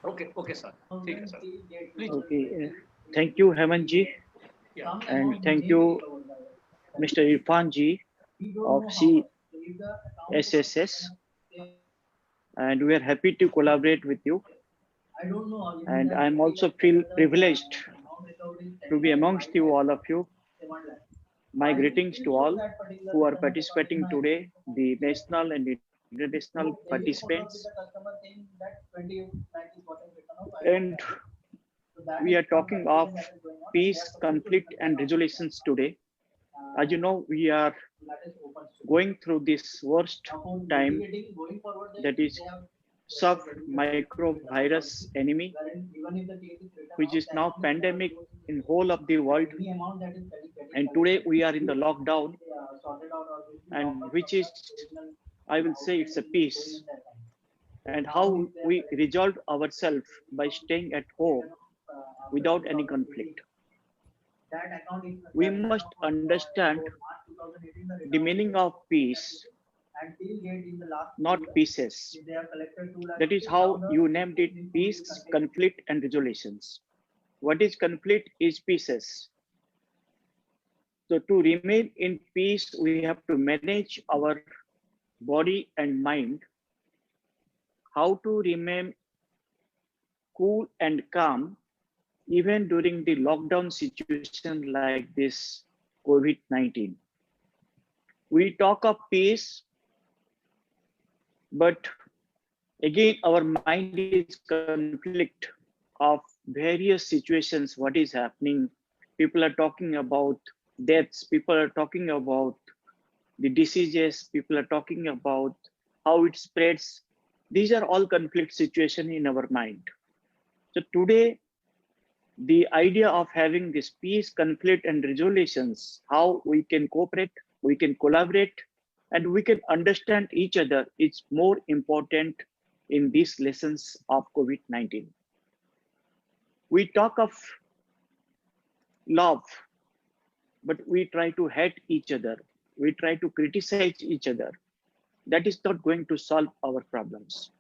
Okay, sir. ठीक है, sir. Please. Okay, thank you, Heman ji, Yeah. and thank you, Mr. Irfan ji of CSSS, and we are happy to collaborate with you. And I'm also feel privileged to be amongst you, all of you. My greetings to all who are participating today, the national and international participants. And we are talking of peace, conflict, and resolutions today. As you know, we are going through this worst time, that is sub microvirus enemy, which is now pandemic in whole of the world. And today we are in the lockdown, and which is, I will say, it's a peace. And how we resolve ourselves by staying at home without any conflict. We must understand the meaning of peace, not pieces. That is how you named it: peace, conflict, and resolutions. What is conflict is pieces. So to remain in peace, we have to manage our body and mind. How to remain cool and calm even during the lockdown situation like this COVID-19. We talk of peace, but again, our mind is conflict of various situations. What is happening? People are talking about deaths. People are talking about the diseases. People are talking about how it spreads. These are all conflict situations in our mind. So today, the idea of having this peace, conflict, and resolutions, how we can cooperate, we can collaborate, and we can understand each other is more important in these lessons of COVID-19. We talk of love, but we try to hate each other. We try to criticize each other. That is not going to solve our problems.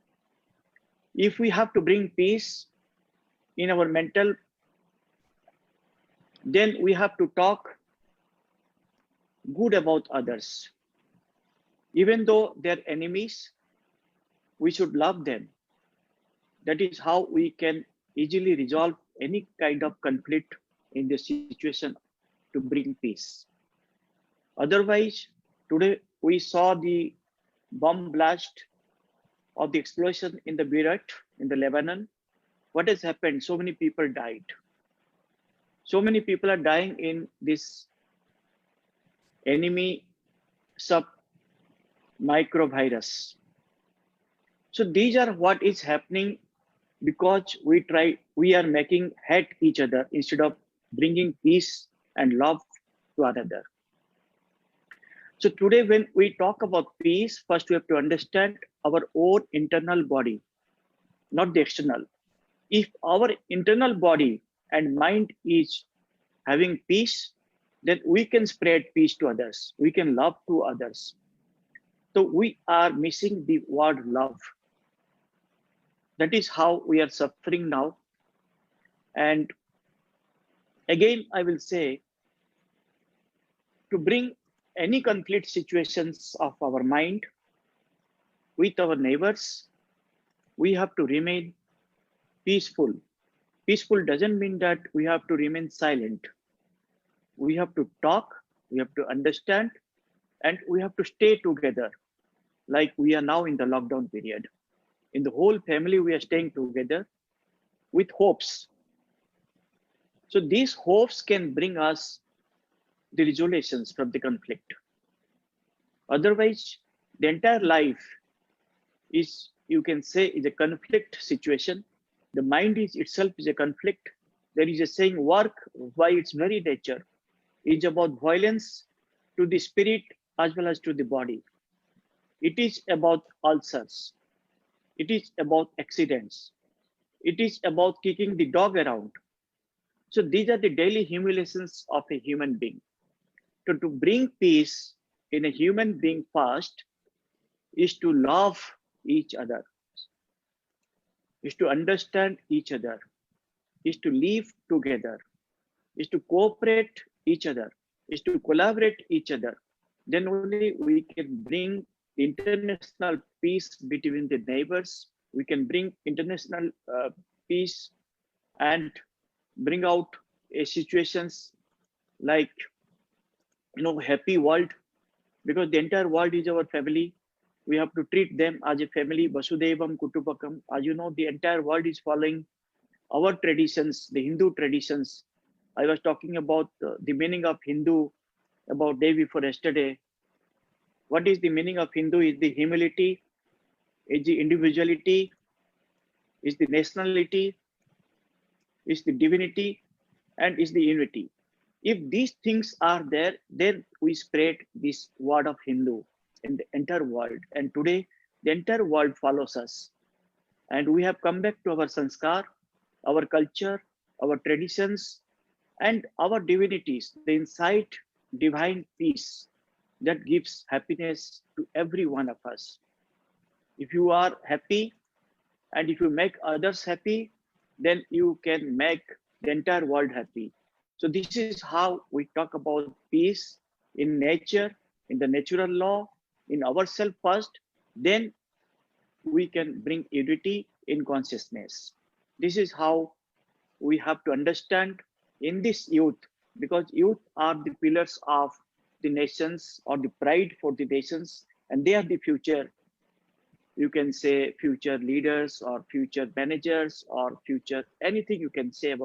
If we have to bring peace in our mental, then we have to talk good about others. Even though they're enemies, we should love them. That is how we can easily resolve any kind of conflict in the situation to bring peace. Otherwise, today we saw the bomb blast of the explosion in the Beirut, in the Lebanon. What has happened? So many people died. So many people are dying in this enemy sub microvirus. So these are what is happening because we are making hate each other instead of bringing peace and love to another. So today when we talk about peace, first we have to understand our own internal body, not the external. If our internal body and mind is having peace, then we can spread peace to others. We can love to others. So we are missing the word love. That is how we are suffering now. And again, I will say, to bring any conflict situations of our mind with our neighbors, we have to remain peaceful. Peaceful doesn't mean that we have to remain silent. We have to talk, we have to understand, and we have to stay together like we are now in the lockdown period. In the whole family, we are staying together with hopes. So these hopes can bring us the resolutions from the conflict. Otherwise, the entire life is, you can say, is a conflict situation. The mind is itself is a conflict. There is a saying, work by its very nature is about violence to the spirit as well as to the body. It is about ulcers. It is about accidents. It is about kicking the dog around. So these are the daily humiliations of a human being. To bring peace in a human being first is to love each other. is to understand each other, is to live together, is to cooperate each other, is to collaborate each other. Then only we can bring international peace between the neighbors. We can bring international peace and bring out a situations like happy world, because the entire world is our family. We have to treat them as a family. Vasudevam Kutupakam. As you know, the entire world is following our traditions, the Hindu traditions. I was talking about the meaning of Hindu about day before yesterday. What is the meaning of Hindu? Is the humility, is the individuality, is the nationality, is the divinity, and is the unity. If these things are there, then we spread this word of Hindu in the entire world. And today, the entire world follows us. And we have come back to our sanskar, our culture, our traditions, and our divinities, the inside divine peace that gives happiness to every one of us. If you are happy and if you make others happy, then you can make the entire world happy. So this is how we talk about peace in nature, in the natural law, in ourselves first, then we can bring unity in consciousness. This is how we have to understand in this youth, because youth are the pillars of the nations or the pride for the nations, and they are the future, you can say future leaders or future managers or future anything you can say about